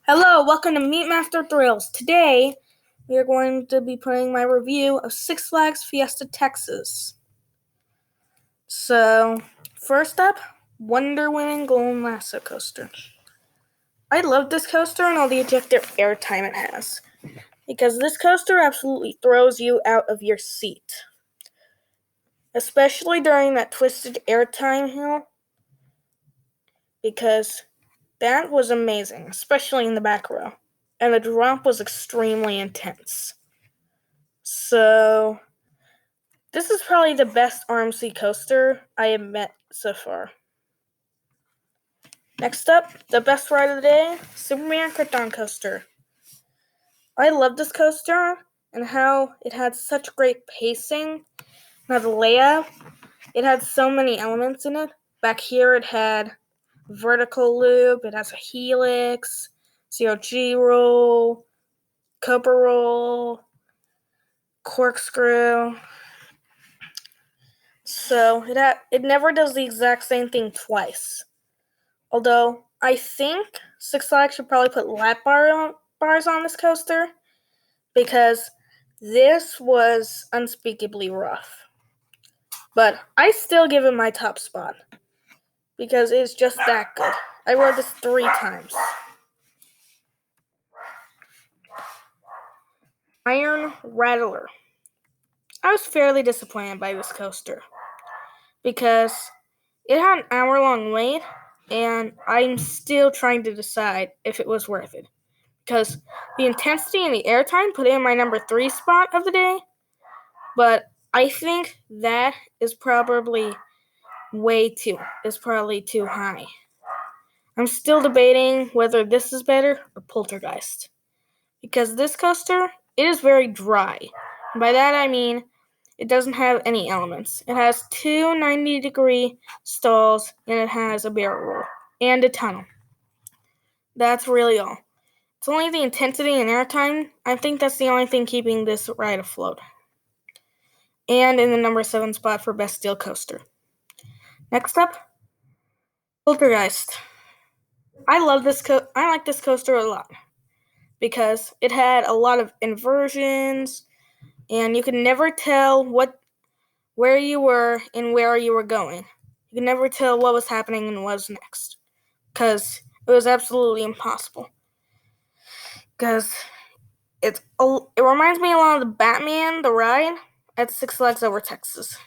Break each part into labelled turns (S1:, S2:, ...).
S1: Hello, welcome to Meet Master Thrills. Today, we are going to be putting my review of Six Flags Fiesta, Texas. So, first up, Wonder Woman Golden Lasso Coaster. I love this coaster and all the ejector airtime it has, because this coaster absolutely throws you out of your seat. Especially during that twisted airtime hill, because that was amazing, especially in the back row. And the drop was extremely intense. So, this is probably the best RMC coaster I have met so far. Next up, the best ride of the day, Superman Krypton Coaster. I love this coaster and how it had such great pacing. Now the layout, it had so many elements in it. Back here it had vertical loop, it has a helix, COG roll, Cobra roll, corkscrew. So it never does the exact same thing twice. Although I think Six Flags should probably put lap bars on this coaster because this was unspeakably rough. But I still give it my top spot because it's just that good. I rode this 3 times. Iron Rattler. I was fairly disappointed by this coaster because it had an hour-long wait, and I'm still trying to decide if it was worth it. Because the intensity and the airtime put it in my number 3 spot of the day, but I think that is probably too high. I'm still debating whether this is better or Poltergeist. Because this coaster, it is very dry. And by that I mean it doesn't have any elements. It has 2 90-degree stalls, and it has a barrel roll and a tunnel. That's really all. It's only the intensity and airtime. I think that's the only thing keeping this ride afloat. And in the number 7 spot for Best Steel Coaster. Next up, Poltergeist. I like this coaster a lot because it had a lot of inversions, and you could never tell where you were and where you were going. You could never tell what was happening and what was next because it was absolutely impossible. Because it reminds me a lot of the Batman, the ride, at Six Flags Over Texas.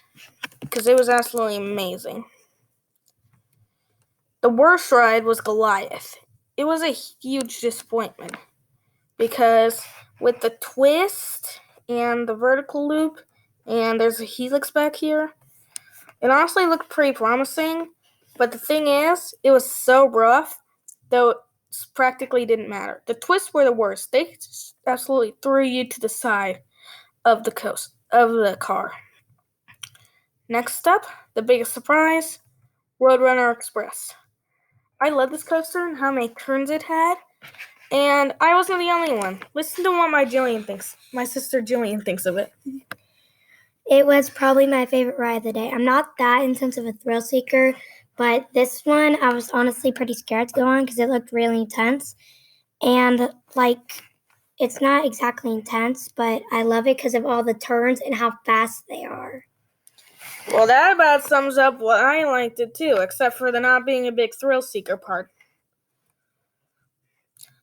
S1: Because it was absolutely amazing. The worst ride was Goliath. It was a huge disappointment. Because with the twist and the vertical loop, and there's a helix back here, it honestly looked pretty promising. But the thing is, it was so rough, though it practically didn't matter. The twists were the worst. They absolutely threw you to the side of the car. Next up, the biggest surprise, Roadrunner Express. I love this coaster and how many turns it had, and I wasn't the only one. Listen to what my sister Jillian thinks of it.
S2: It was probably my favorite ride of the day. I'm not that intense of a thrill seeker, but this one I was honestly pretty scared to go on because it looked really intense. And it's not exactly intense, but I love it because of all the turns and how fast they are.
S1: Well, that about sums up what I liked it too, except for the not being a big thrill seeker part.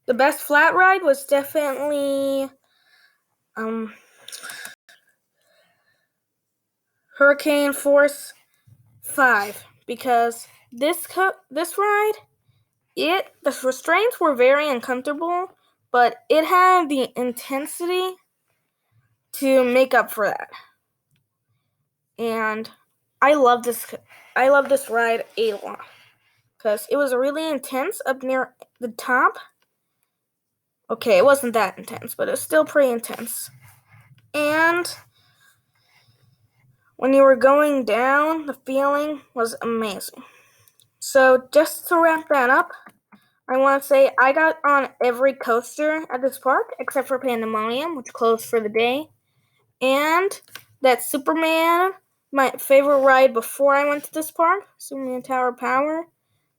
S1: The best flat ride was definitely Hurricane Force 5, because this ride, the restraints were very uncomfortable, but it had the intensity to make up for that. And I love this ride a lot because it was really intense up near the top. Okay, it wasn't that intense, but it was still pretty intense. And when you were going down, the feeling was amazing. So just to wrap that up, I want to say I got on every coaster at this park except for Pandemonium, which closed for the day. And that Superman, my favorite ride before I went to this park, Superman Tower of Power,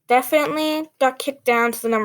S1: definitely got kicked down to the number